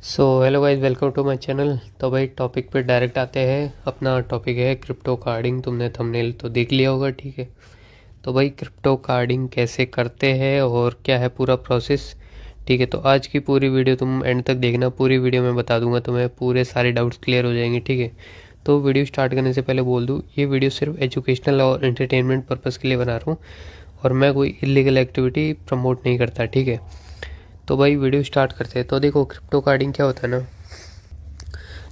So hello guys, welcome to my channel. तो भाई topic पे डायरेक्ट आते हैं। अपना टॉपिक है क्रिप्टो कार्डिंग। तुमने थंबनेल तो देख लिया होगा, ठीक है। तो भाई क्रिप्टो कार्डिंग कैसे करते हैं और क्या है पूरा प्रोसेस, ठीक है। तो आज की पूरी वीडियो तुम एंड तक देखना। पूरी वीडियो में बता दूंगा तुम्हें, पूरे सारे डाउट्स क्लियर हो जाएंगे, ठीक है। तो वीडियो स्टार्ट करने से पहले बोल दूँ, ये वीडियो सिर्फ एजुकेशनल और एंटरटेनमेंट पर्पज़ के लिए बना रहा हूँ और मैं कोई इलीगल एक्टिविटी प्रमोट नहीं करता, ठीक है। तो भाई वीडियो स्टार्ट करते हैं। तो देखो क्रिप्टो कार्डिंग क्या होता है ना,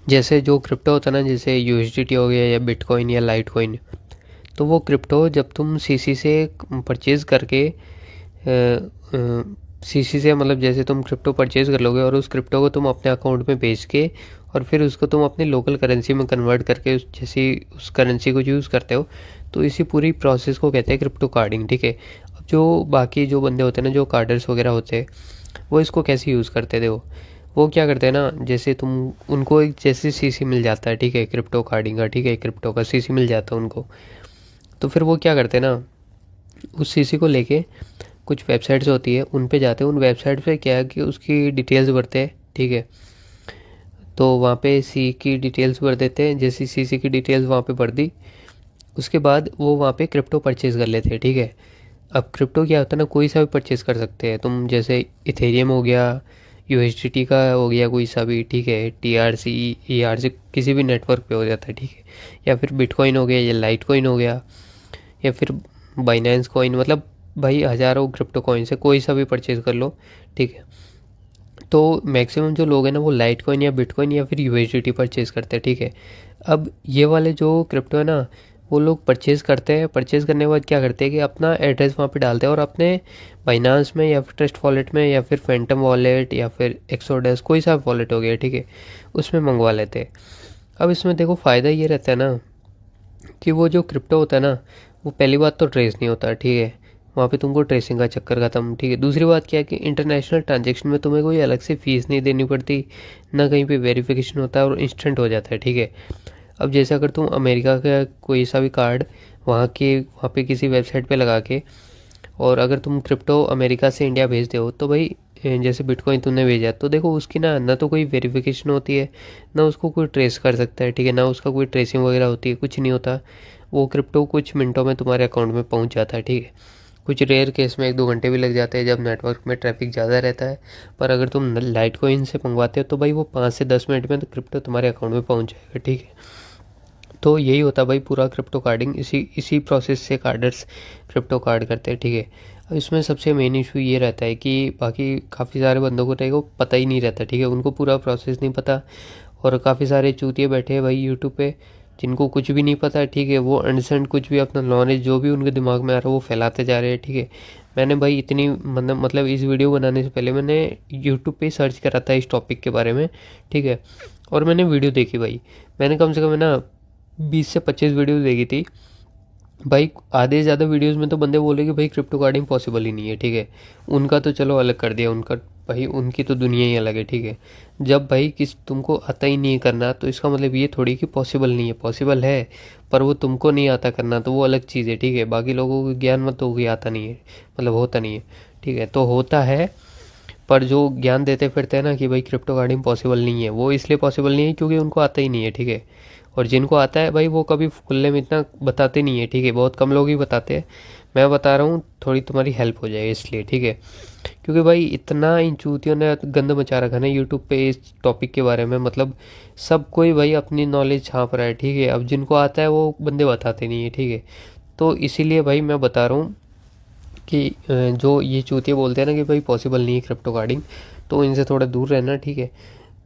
जैसे जो क्रिप्टो होता है ना, जैसे यूएसडीटी हो गया या बिटकॉइन या लाइट कॉइन। तो वो क्रिप्टो जब तुम सीसी से परचेज़ करके सीसी से मतलब जैसे तुम क्रिप्टो परचेज़ कर लोगे और उस क्रिप्टो को तुम अपने अकाउंट में भेज के और फिर उसको तुम अपनी लोकल करेंसी में कन्वर्ट करके जैसे उस करेंसी को यूज़ करते हो, तो इसी पूरी प्रोसेस को कहते हैं क्रिप्टो कार्डिंग, ठीक है। अब जो बाकी जो बंदे होते हैं ना, जो कार्डर्स वगैरह होते हैं, वो इसको कैसे यूज़ करते थे, वो क्या करते हैं ना, जैसे तुम उनको एक जैसे सीसी मिल जाता है, ठीक है, क्रिप्टो कार्डिंग का, ठीक है, क्रिप्टो का सीसी मिल जाता है उनको। तो फिर वो क्या करते हैं ना, उस सीसी को लेके कुछ वेबसाइट्स होती है उन पे जाते हैं। उन वेबसाइट पे क्या है कि उसकी डिटेल्स भरते हैं, ठीक है। तो वहाँ पे सी की डिटेल्स भर देते हैं, जैसी सीसी की डिटेल्स वहाँ पे भर दी, उसके बाद वो वहाँ पे क्रिप्टो परचेज़ कर लेते हैं, ठीक है। अब क्रिप्टो क्या होता है ना, कोई सा भी परचेज़ कर सकते हैं तुम, जैसे इथेरियम हो गया, यूएसडीटी का हो गया कोई सा भी, ठीक है, टीआरसी ईआरसी किसी भी नेटवर्क पे हो जाता है, ठीक है। या फिर बिटकॉइन हो गया या लाइट कॉइन हो गया या फिर बाइनेंस कॉइन, मतलब भाई हज़ारों क्रिप्टो कॉइन से कोई सा भी परचेज़ कर लो, ठीक है। तो मैक्सिमम जो लोग हैं ना, वो लाइट कॉइन या बिटकॉइन या फिर यूएसडीटी परचेज़ करते हैं, ठीक है। अब ये वाले जो क्रिप्टो है ना, वो लोग परचेज़ करते हैं। परचेज़ करने के बाद क्या करते हैं कि अपना एड्रेस वहाँ पे डालते हैं और अपने बाइनांस में या फिर ट्रस्ट वॉलेट में या फिर फैंटम वॉलेट या फिर एक्सोडेस कोई सा वॉलेट हो गया, ठीक है, उसमें मंगवा लेते हैं। अब इसमें देखो फ़ायदा ये रहता है ना कि वो जो क्रिप्टो होता है ना, वो पहली बात तो ट्रेस नहीं होता, ठीक है। वहाँ पे तुमको ट्रेसिंग का चक्कर ख़त्म, ठीक है। दूसरी बात क्या है कि इंटरनेशनल ट्रांजैक्शन में तुम्हें कोई अलग से फ़ीस नहीं देनी पड़ती, ना कहीं पे वेरिफिकेशन होता है और इंस्टेंट हो जाता है, ठीक है। अब जैसे अगर तुम अमेरिका का कोई सा भी कार्ड वहाँ पे किसी वेबसाइट पे लगा के और अगर तुम क्रिप्टो अमेरिका से इंडिया भेजते हो, तो भाई जैसे बिटकॉइन तुमने भेजा तो देखो उसकी ना ना तो कोई वेरिफिकेशन होती है, ना उसको कोई ट्रेस कर सकता है, ठीक है, ना उसका कोई ट्रेसिंग वगैरह होती है, कुछ नहीं होता। वो क्रिप्टो कुछ मिनटों में तुम्हारे अकाउंट में पहुंच जाता है, ठीक है। कुछ रेयर केस में 1-2 घंटे भी लग जाते हैं जब नेटवर्क में ट्रैफिक ज़्यादा रहता है। पर अगर तुम लाइट कॉइन से मंगवाते हो तो भाई वो 5 से 10 मिनट में तो क्रिप्टो तुम्हारे अकाउंट में पहुंच जाएगा, ठीक है। तो यही होता है भाई पूरा क्रिप्टो कार्डिंग। इसी इसी प्रोसेस से कार्डर्स क्रिप्टो कार्ड करते हैं, ठीक है। अब इसमें सबसे मेन इशू ये रहता है कि बाकी काफ़ी सारे बंदों को तो पता ही नहीं रहता, ठीक है, उनको पूरा प्रोसेस नहीं पता। और काफ़ी सारे चूतिए बैठे हैं भाई यूट्यूब पे, जिनको कुछ भी नहीं पता, ठीक है। वो अनसेंट कुछ भी अपना नॉलेज जो भी उनके दिमाग में आ रहा है वो फैलाते जा रहे हैं, ठीक है। मैंने भाई इतनी मतलब इस वीडियो बनाने से पहले मैंने यूट्यूब पे सर्च करा था इस टॉपिक के बारे में, ठीक है। और मैंने वीडियो देखी भाई, मैंने कम से कम ना 20 से 25 वीडियोस देखी थी भाई। आधे से ज़्यादा वीडियोस में तो बंदे बोले कि भाई क्रिप्टो कार्डिंग पॉसिबल ही नहीं है, ठीक है। उनका तो चलो अलग कर दिया, उनका भाई उनकी तो दुनिया ही अलग है, ठीक है। जब भाई किस तुमको आता ही नहीं है करना, तो इसका मतलब ये थोड़ी कि पॉसिबल नहीं है, पॉसिबल है। पर वो तुमको नहीं आता करना तो वो अलग चीज़ है, ठीक है। बाकी लोगों को ज्ञान मत हो कि आता नहीं है, मतलब होता नहीं है, ठीक है। तो होता है, पर जो ज्ञान देते फिरते हैं ना कि भाई क्रिप्टो कार्डिंग पॉसिबल नहीं है, वो इसलिए पॉसिबल नहीं है क्योंकि उनको आता ही नहीं है, ठीक है। और जिनको आता है भाई वो कभी खुले में इतना बताते नहीं है, ठीक है, बहुत कम लोग ही बताते हैं। मैं बता रहा हूँ थोड़ी तुम्हारी हेल्प हो जाए इसलिए, ठीक है। क्योंकि भाई इतना इन चूतियों ने गंद मचा रखा ना यूट्यूब पे इस टॉपिक के बारे में, मतलब सब कोई भाई अपनी नॉलेज छाप रहा है, ठीक है। अब जिनको आता है वो बंदे बताते नहीं है, ठीक है। तो इसीलिए भाई मैं बता रहा हूँ कि जो ये चूतिया बोलते हैं ना कि भाई पॉसिबल नहीं है क्रिप्टो कार्डिंग, तो इनसे थोड़ा दूर रहना, ठीक है।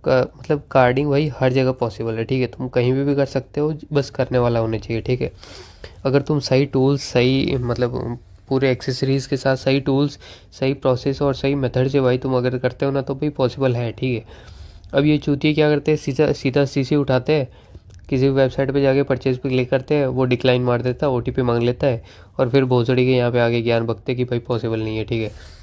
मतलब कार्डिंग भाई हर जगह पॉसिबल है, ठीक है। तुम कहीं भी कर सकते हो, बस करने वाला होना चाहिए, ठीक है। अगर तुम सही टूल्स, सही मतलब पूरे एक्सेसरीज़ के साथ सही टूल्स, सही प्रोसेस और सही मेथड से भाई तुम अगर करते हो ना, तो भाई पॉसिबल है, ठीक है। अब ये चूतिया क्या करते हैं, सीधा सीधा सीसी उठाते हैं, किसी भी वेबसाइट पे जाके परचेज पे क्लिक करते हैं, वो डिक्लाइन मार देता है, ओटीपी मांग लेता है और फिर भोसड़ी के यहाँ पे आगे ज्ञान बकते कि भाई पॉसिबल नहीं है, ठीक है।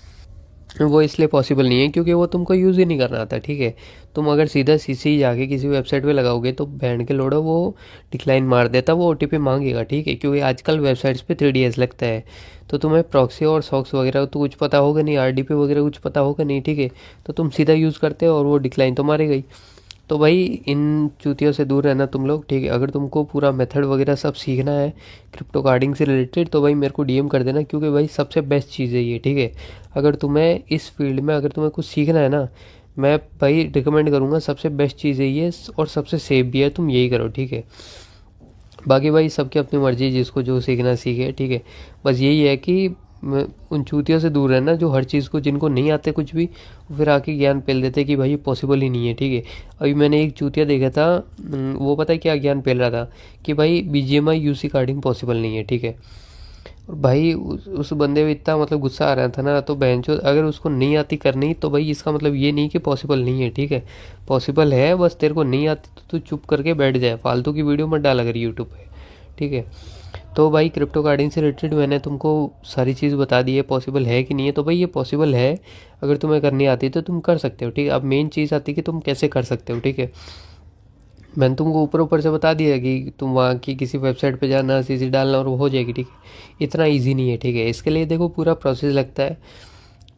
वो इसलिए पॉसिबल नहीं है क्योंकि वो तुमको यूज़ ही नहीं करना आता, ठीक है। तुम अगर सीधा सीसी जाके किसी वेबसाइट पे लगाओगे तो बैंड के लोडो वो डिक्लाइन मार देता, वो ओटीपी मांगेगा, ठीक है, क्योंकि आजकल वेबसाइट्स पे 3DS लगता है। तो तुम्हें प्रॉक्सी और सॉक्स वगैरह तो कुछ पता होगा नहीं, आरडीपी वगैरह कुछ पता होगा नहीं, ठीक है। तो तुम सीधा यूज़ करते हो और वो डिक्लाइन तो मारेगा ही। तो भाई इन चूतियों से दूर रहना तुम लोग, ठीक है। अगर तुमको पूरा मेथड वगैरह सब सीखना है क्रिप्टो कार्डिंग से रिलेटेड तो भाई मेरे को डीएम कर देना, क्योंकि भाई सबसे बेस्ट चीज़ है ये, ठीक है। अगर तुम्हें इस फील्ड में अगर तुम्हें कुछ सीखना है ना, मैं भाई रिकमेंड करूँगा, सबसे बेस्ट चीज़ है ये और सबसे सेफ भी है, तुम यही करो, ठीक है। बाकी भाई सबकी अपनी मर्जी, जिसको जो सीखना सीखे, ठीक है। बस यही है कि उन चूतियों से दूर रहना जो हर चीज़ को, जिनको नहीं आते कुछ भी, फिर आके ज्ञान पेल देते कि भाई ये पॉसिबल ही नहीं है, ठीक है। अभी मैंने एक चूतिया देखा था, वो पता है क्या ज्ञान पेल रहा था कि भाई बीजीएमआई यूसी कार्डिंग पॉसिबल नहीं है, ठीक है। और भाई उस बंदे में इतना मतलब गुस्सा आ रहा था ना, तो बहनचोद अगर उसको नहीं आती करनी तो भाई इसका मतलब ये नहीं कि पॉसिबल नहीं है, ठीक है। पॉसिबल है, बस तेरे को नहीं आती तो तू चुप करके बैठ जाए, फालतू की वीडियो मत डाला कर यूट्यूब पे, ठीक है। तो भाई क्रिप्टो कार्डिंग से रिलेटेड मैंने तुमको सारी चीज़ बता दी है, पॉसिबल है कि नहीं है। तो भाई ये पॉसिबल है, अगर तुम्हें करनी आती है तो तुम कर सकते हो, ठीक है। अब मेन चीज़ आती है कि तुम कैसे कर सकते हो, ठीक है। मैंने तुमको ऊपर ऊपर से बता दिया कि तुम वहाँ की किसी वेबसाइट पे जाना, सीसी डालना और वो हो जाएगी, ठीक है। इतना इजी नहीं है, ठीक है। इसके लिए देखो पूरा प्रोसेस लगता है।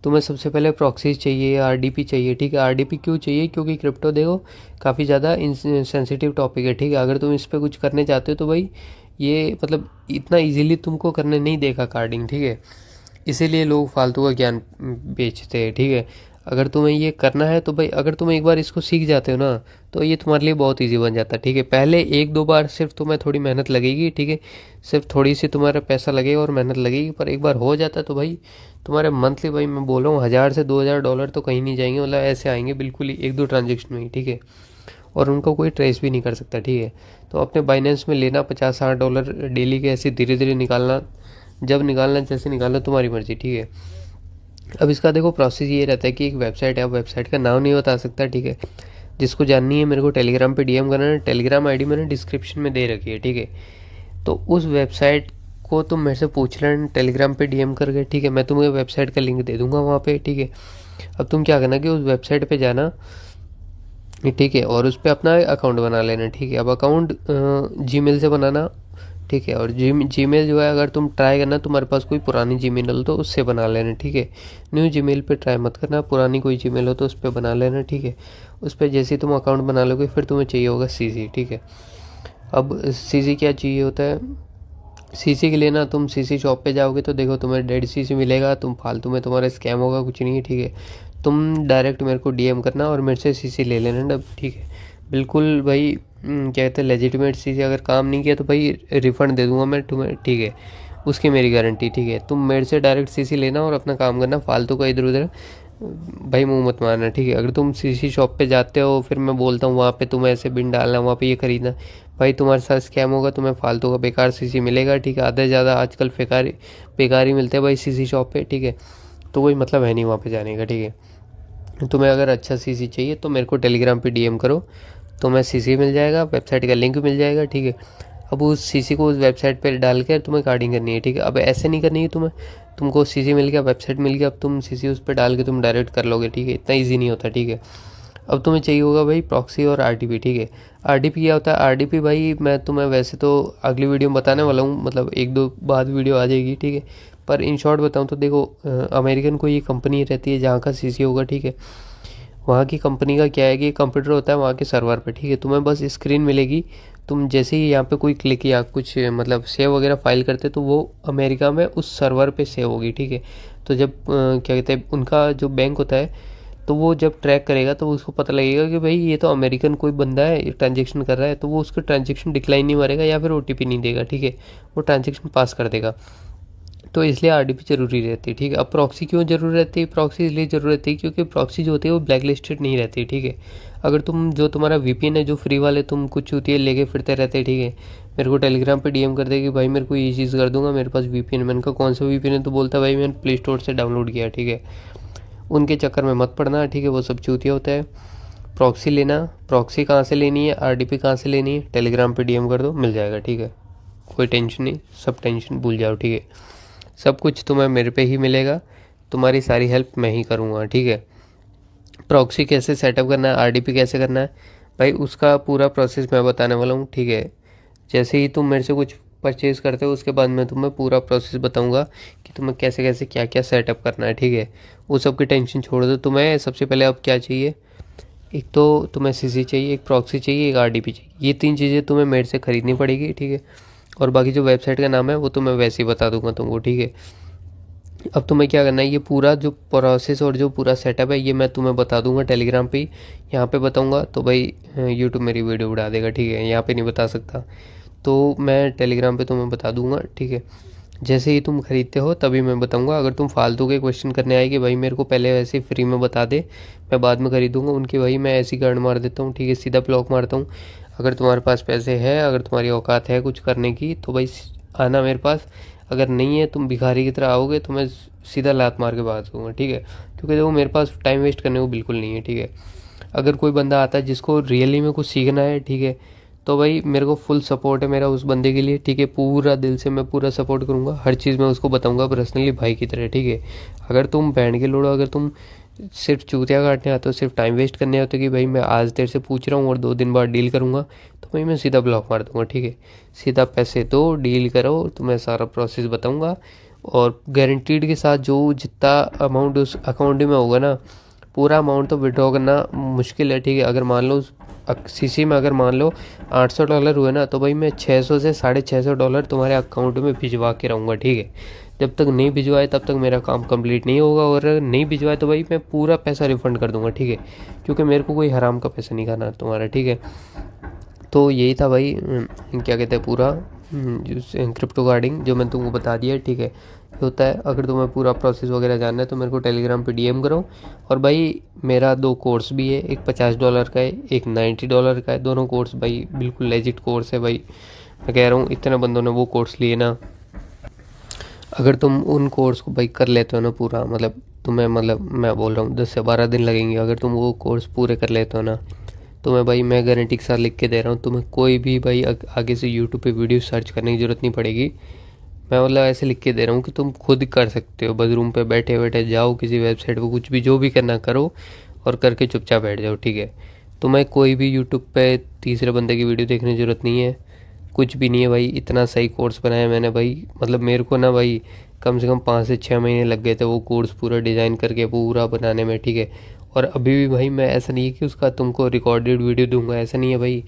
तुम्हें सबसे पहले प्रॉक्सीज चाहिए, आरडीपी चाहिए, ठीक है। आरडीपी क्यों चाहिए? क्योंकि क्रिप्टो देखो काफ़ी ज़्यादा सेंसिटिव टॉपिक है, ठीक है। अगर तुम इस पर कुछ करने चाहते हो तो भाई ये मतलब इतना इजीली तुमको करने नहीं देगा कार्डिंग, ठीक है। इसीलिए लोग फालतू का ज्ञान बेचते हैं, ठीक है। अगर तुम्हें ये करना है तो भाई अगर तुम एक बार इसको सीख जाते हो ना तो ये तुम्हारे लिए बहुत इजी बन जाता है, ठीक है। पहले एक दो बार सिर्फ तुम्हें थोड़ी मेहनत लगेगी, ठीक है। सिर्फ थोड़ी सी तुम्हारा पैसा लगेगा और मेहनत लगेगी, पर एक बार हो जाता है तो भाई तुम्हारे मंथली, भाई मैं बोल रहा हूँ, $1000 से $2000 तो कहीं नहीं जाएंगे, मतलब ऐसे आएंगे बिल्कुल ही एक दो ट्रांजेक्शन में ही, ठीक है। और उनको कोई ट्रेस भी नहीं कर सकता, ठीक है। तो अपने बाइनेंस में लेना $50-60 डेली के, ऐसे धीरे धीरे निकालना, जब निकालना जैसे निकालना तुम्हारी मर्जी, ठीक है। अब इसका देखो प्रोसेस ये रहता है कि एक वेबसाइट है, अब वेबसाइट का नाम नहीं बता सकता, ठीक है। जिसको जाननी है मेरे को टेलीग्राम पे डीएम करना है, टेलीग्राम आईडी मैंने डिस्क्रिप्शन में दे रखी है, ठीक है। तो उस वेबसाइट को तुम मेरे से पूछ लेना टेलीग्राम पे डीएम करके, ठीक है। मैं तुम्हें वेबसाइट का लिंक दे दूंगा वहाँ पे, ठीक है। अब तुम क्या करना कि उस वेबसाइट पे जाना, ठीक है, और उस पर अपना अकाउंट बना लेना, ठीक है। अब अकाउंट जीमेल से बनाना, ठीक है। और जीमेल जो है अगर तुम ट्राई करना, तुम्हारे पास कोई पुरानी जीमेल हो तो उससे बना लेना, ठीक है। न्यू जीमेल पे ट्राई मत करना, पुरानी कोई जीमेल हो तो उस पर बना लेना, ठीक है। उस पर जैसे ही तुम अकाउंट बना लोगे फिर तुम्हें चाहिए होगा सीसी, ठीक है। अब सीसी क्या चाहिए होता है? सीसी के लिए ना तुम सीसी शॉप पे जाओगे तो देखो तुम्हें डेड सीसी मिलेगा, तुम फालतू में तुम्हारा स्कैम होगा, कुछ नहीं है, ठीक है। तुम डायरेक्ट मेरे को डीएम करना और मेरे से सीसी ले लेना ना, ठीक है। बिल्कुल भाई क्या कहते हैं, लेजिटिमेट सीसी, अगर काम नहीं किया तो भाई रिफ़ंड दे दूंगा मैं तुम्हें, ठीक है। उसकी मेरी गारंटी, ठीक है। तुम मेरे से डायरेक्ट सीसी लेना और अपना काम करना, फालतू का इधर उधर भाई मुंह मत मारना, ठीक है। अगर तुम सीसी शॉप पे जाते हो फिर मैं बोलता हूँ वहाँ पे तुम्हें ऐसे बिन डालना, वहाँ पे ये खरीदना, भाई तुम्हारे साथ स्कैम होगा, तुम्हें फालतू का बेकार सीसी मिलेगा, ठीक है। आधे से ज़्यादा आजकल बेकार ही मिलते हैं भाई सीसी शॉप पे, ठीक है। तो कोई मतलब है नहीं वहाँ पे जाने का, ठीक है। तुम्हें अगर अच्छा सीसी चाहिए तो मेरे को टेलीग्राम पे डीएम करो, तो मैं सीसी मिल जाएगा, वेबसाइट का लिंक मिल जाएगा, ठीक है। अब उस सीसी को उस वेबसाइट पर डाल कर तुम्हें कार्डिंग करनी है, ठीक है। अब ऐसे नहीं करनी है तुम्हें, तुमको सीसी मिल गया, वेबसाइट मिल गया, अब तुम सीसी उस पर डाल के तुम डायरेक्ट कर लोगे, ठीक है। इतना ईजी नहीं होता, ठीक है। अब तुम्हें चाहिए होगा भाई प्रॉक्सी और आरडीपी, ठीक है। आरडीपी क्या होता है? आरडीपी भाई मैं तुम्हें वैसे तो अगली वीडियो में बताने वाला हूँ, मतलब एक दो बाद वीडियो आ जाएगी, ठीक है। पर इन शॉर्ट बताऊँ तो देखो अमेरिकन कोई कंपनी रहती है जहाँ का सीसी होगा, ठीक है। वहाँ की कंपनी का क्या है कि कंप्यूटर होता है वहाँ के सर्वर पे, ठीक है। तुम्हें बस स्क्रीन मिलेगी, तुम जैसे ही यहाँ पे कोई क्लिक या कुछ मतलब सेव वगैरह फाइल करते तो वो अमेरिका में उस सर्वर पे सेव होगी, ठीक है। तो जब क्या कहते हैं उनका जो बैंक होता है तो वो जब ट्रैक करेगा तो उसको पता लगेगा कि भाई ये तो अमेरिकन कोई बंदा है ट्रांजेक्शन कर रहा है, तो वो उसका ट्रांजेक्शन डिक्लाइन नहीं मारेगा या फिर ओटीपी नहीं देगा, ठीक है। वो ट्रांजेक्शन पास कर देगा। तो इसलिए आरडीपी जरूरी रहती है, ठीक है। अब प्रॉक्सी क्यों जरूरी रहती है? प्रॉक्सी इसलिए जरूरी रहती है क्योंकि प्रॉक्सी जो होती है वो ब्लैक लिस्टेड नहीं रहती, ठीक है। अगर तुम जो तुम्हारा वीपीएन है जो फ्री वाले तुम कुछ चूतिए लेके फिरते रहते, ठीक है, मेरे को टेलीग्राम पे डीएम कर दे कि भाई मेरे को ये चीज़ कर दूंगा, मेरे पास वीपीएन। मैंने कहा कौन सा वीपीएन है? तो बोलता भाई मैंने प्ले स्टोर से डाउनलोड किया, ठीक है। उनके चक्कर में मत पड़ना, ठीक है, वो सब चूतिया होता है। प्रॉक्सी लेना, प्रॉक्सी कहाँ से लेनी है, आरडीपी कहाँ से लेनी है, टेलीग्राम पे डीएम कर दो, मिल जाएगा, ठीक है। कोई टेंशन नहीं, सब टेंशन भूल जाओ, ठीक है। सब कुछ तुम्हें मेरे पे ही मिलेगा, तुम्हारी सारी हेल्प मैं ही करूँगा, ठीक है। प्रॉक्सी कैसे सेटअप करना है, आरडीपी कैसे करना है भाई, उसका पूरा प्रोसेस मैं बताने वाला हूँ, ठीक है। जैसे ही तुम मेरे से कुछ परचेज़ करते हो उसके बाद मैं तुम्हें पूरा प्रोसेस बताऊंगा कि तुम्हें कैसे कैसे क्या क्या सेटअप करना है, ठीक है। वो सब की टेंशन छोड़ दो। तुम्हें सबसे पहले अब क्या चाहिए, एक तो तुम्हें सीसी चाहिए, एक प्रॉक्सी चाहिए, एक आरडीपी चाहिए। ये 3 चीज़ें तुम्हें मेरे से ख़रीदनी पड़ेगी, ठीक है। और बाकी जो वेबसाइट का नाम है वो तो मैं वैसे ही बता दूंगा तुमको, ठीक है। अब तुम्हें क्या करना है, ये पूरा जो प्रोसेस और जो पूरा सेटअप है ये मैं तुम्हें बता दूंगा टेलीग्राम पे ही। यहाँ पे बताऊंगा तो भाई यूट्यूब मेरी वीडियो उड़ा देगा, ठीक है, यहाँ पे नहीं बता सकता। तो मैं टेलीग्राम पे तुम्हें बता दूंगा, ठीक है। जैसे ही तुम खरीदते हो तभी मैं बताऊंगा। अगर तुम फालतू के क्वेश्चन करने आए कि भाई मेरे को पहले वैसे ही फ्री में बता दे, मैं बाद में खरीदूंगा, उनकी भाई मैं ऐसी गांड मार देता हूँ, ठीक है, सीधा ब्लॉक मारता हूँ। अगर तुम्हारे पास पैसे है, अगर तुम्हारी औकात है कुछ करने की तो भाई आना मेरे पास। अगर नहीं है, तुम भिखारी की तरह आओगे तो मैं सीधा लात मार के भाग दूंगा, ठीक है। क्योंकि देखो मेरे पास टाइम वेस्ट करने को बिल्कुल नहीं है, ठीक है। अगर कोई बंदा आता है जिसको रियली में कुछ सीखना है, ठीक है, तो भाई मेरे को फुल सपोर्ट है मेरा उस बंदे के लिए, ठीक है। पूरा दिल से मैं पूरा सपोर्ट करूँगा, हर चीज़ मैं उसको बताऊँगा पर्सनली भाई की तरह, ठीक है। अगर तुम बैंड के लोड़ो, अगर तुम सिर्फ चूतिया काटने आते हो, सिर्फ टाइम वेस्ट करने आते हो कि भाई मैं आज तेरे से पूछ रहा हूँ और 2 दिन बाद डील करूँगा, तो भाई मैं सीधा ब्लॉक मार दूँगा, ठीक है। सीधा पैसे दो, डील करो, तो मैं सारा प्रोसेस बताऊँगा। और गारंटीड के साथ जो जितना अमाउंट उस अकाउंट में होगा ना, पूरा अमाउंट तो विड्रॉ करना मुश्किल है, ठीक है। अगर मान लो सीसी में अगर मान लो $800 हुए ना, तो भाई मैं 600 से $650 तुम्हारे अकाउंट में भिजवा के रहूँगा, ठीक है। जब तक नहीं भिजवाए तब तक मेरा काम कंप्लीट नहीं होगा, और नहीं भिजवाए तो भाई मैं पूरा पैसा रिफंड कर दूंगा, ठीक है। क्योंकि मेरे को कोई हराम का पैसा नहीं खाना तुम्हारा, ठीक है। तो यही था भाई क्या कहते हैं पूरा क्रिप्टो गार्डिंग जो मैं तुमको बता दिया, ठीक है। ये होता है। अगर तुम्हें पूरा प्रोसेस वगैरह जानना है तो मेरे को टेलीग्राम पे डीएम करो। और भाई मेरा 2 कोर्स भी है, एक $50 का है, एक $90 का है। दोनों कोर्स भाई बिल्कुल लेजिट कोर्स है भाई, मैं कह रहा हूँ। इतने बंदों ने वो कोर्स लिए ना, अगर तुम उन कोर्स को भाई कर लेते हो ना पूरा, मतलब तुम्हें, मतलब मैं बोल रहा हूँ 10 से 12 दिन लगेंगे, अगर तुम वो कोर्स पूरे कर लेते हो ना, तो मैं गारंटी के साथ लिख के दे रहा हूँ, तुम्हें कोई भी भाई आगे से यूट्यूब पे वीडियो सर्च करने की ज़रूरत नहीं पड़ेगी। मैं मतलब ऐसे लिख के दे रहा हूँ कि तुम खुद कर सकते हो, बस रूम पे बैठे बैठे जाओ किसी वेबसाइट पर, कुछ भी जो भी करना करो और करके चुपचाप बैठ जाओ, ठीक है। तुम्हें कोई भी यूट्यूब पे तीसरे बंदे की वीडियो देखने की ज़रूरत नहीं है, कुछ भी नहीं है भाई। इतना सही कोर्स बनाया मैंने भाई, मतलब मेरे को ना भाई कम से कम 5 से 6 महीने लग गए थे वो कोर्स पूरा डिज़ाइन करके पूरा बनाने में, ठीक है। और अभी भी भाई मैं, ऐसा नहीं है कि उसका तुमको रिकॉर्डेड वीडियो दूंगा, ऐसा नहीं है भाई।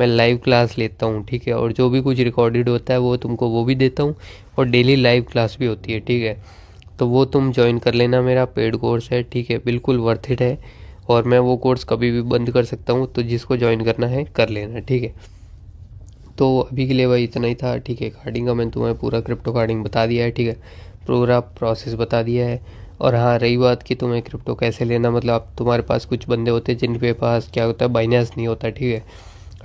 मैं लाइव क्लास लेता हूँ, ठीक है। और जो भी कुछ रिकॉर्डेड होता है वो तुमको वो भी देता हूँ, और डेली लाइव क्लास भी होती है, ठीक है। तो वो तुम ज्वाइन कर लेना, मेरा पेड कोर्स है, ठीक है, बिल्कुल वर्थ इट है। और मैं वो कोर्स कभी भी बंद कर सकता हूँ, तो जिसको ज्वाइन करना है कर लेना, ठीक है। तो अभी के लिए भाई इतना ही था, ठीक है। कार्डिंग का मैंने तुम्हें पूरा क्रिप्टो कार्डिंग बता दिया है, ठीक है, पूरा प्रोसेस बता दिया है। और हाँ, रही बात कि तुम्हें क्रिप्टो कैसे लेना, मतलब अब तुम्हारे पास कुछ बंदे होते हैं जिनके पास क्या होता है, बाइनेंस नहीं होता, ठीक है,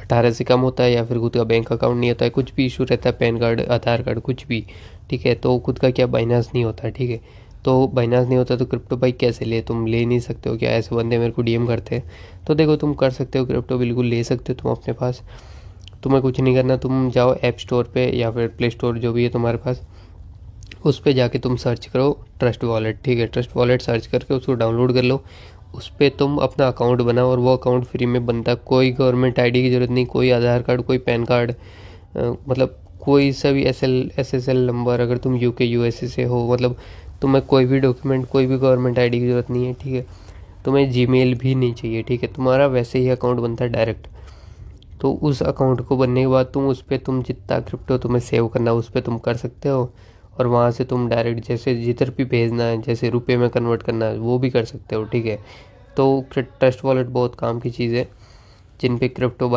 18 से कम होता है, या फिर खुद का बैंक अकाउंट नहीं होता है, कुछ भी इशू रहता है, पैन कार्ड, आधार कार्ड, कुछ भी, ठीक है। तो खुद का क्या बाइनेंस नहीं होता, ठीक है। तो बाइनेंस नहीं होता तो क्रिप्टो भाई कैसे ले, तुम ले नहीं सकते हो क्या? ऐसे बंदे मेरे को डीएम करते हैं। तो देखो तुम कर सकते हो, क्रिप्टो बिल्कुल ले सकते हो तुम अपने पास। तुम्हें कुछ नहीं करना, तुम जाओ ऐप स्टोर पे या फिर प्ले स्टोर जो भी है तुम्हारे पास, उस पे जाके तुम सर्च करो ट्रस्ट वॉलेट, ठीक है। ट्रस्ट वॉलेट सर्च करके उसको डाउनलोड कर लो। उस पर तुम अपना अकाउंट बनाओ, और वो अकाउंट फ्री में बनता है। कोई गवर्नमेंट आईडी की ज़रूरत नहीं, कोई आधार कार्ड, कोई पैन कार्ड, मतलब कोई सा भी SSL नंबर, अगर तुम UK USA से हो, मतलब तुम्हें कोई भी डॉक्यूमेंट, कोई भी गवर्नमेंट आईडी की ज़रूरत नहीं है, ठीक है। तुम्हें जीमेल भी नहीं चाहिए, ठीक है। तुम्हारा वैसे ही अकाउंट बनता है डायरेक्ट। तो उस अकाउंट को बनने के बाद तुम उस पर तुम जितना क्रिप्टो तुम्हें सेव करना है उस पर तुम कर सकते हो। और वहाँ से तुम डायरेक्ट जैसे जिधर भी भेजना है, जैसे रुपए में कन्वर्ट करना है, वो भी कर सकते हो, ठीक है। तो ट्रस्ट वॉलेट बहुत काम की चीज़ है जिन पे क्रिप्टो